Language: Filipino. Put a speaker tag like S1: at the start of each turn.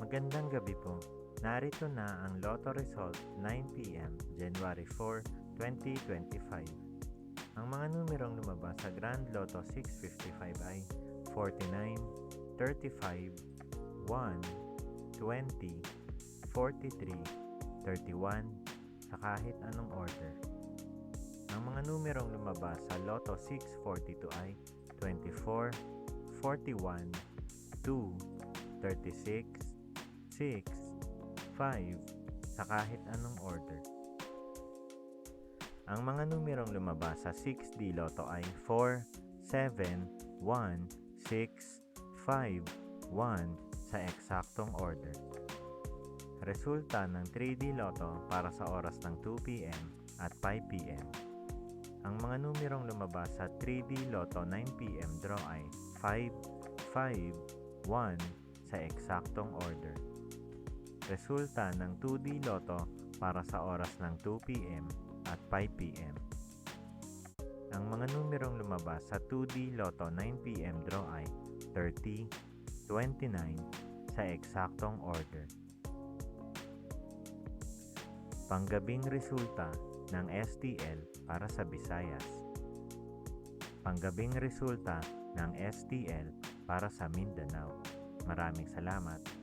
S1: Magandang gabi po. Narito na ang Lotto result 9 p.m. January 4, 2025. Ang mga numerong lumabas sa Grand Lotto 655 ay 49, 35, 1, 20, 43, 31 sa kahit anong order. Ang mga numerong lumabas sa Lotto 642 ay 24, 41, 2, 36, 6, 5 sa kahit anong order. Ang mga numerong lumabas sa 6D Lotto ay 4, 7, 1, 6, 5, 1 sa eksaktong order. Resulta ng 3D Lotto para sa oras ng 2 p.m. at 5 p.m. Ang mga numerong lumabas sa 3D Lotto 9 p.m. draw ay 5, 5, 1 sa eksaktong order. Resulta ng 2D Lotto para sa oras ng 2 p.m. at 5 p.m. Ang mga numerong lumabas sa 2D Lotto 9 p.m. draw ay 30, 29 sa eksaktong order. Panggabing resulta ng STL para sa Visayas. Panggabing resulta ng STL para sa Mindanao. Maraming salamat.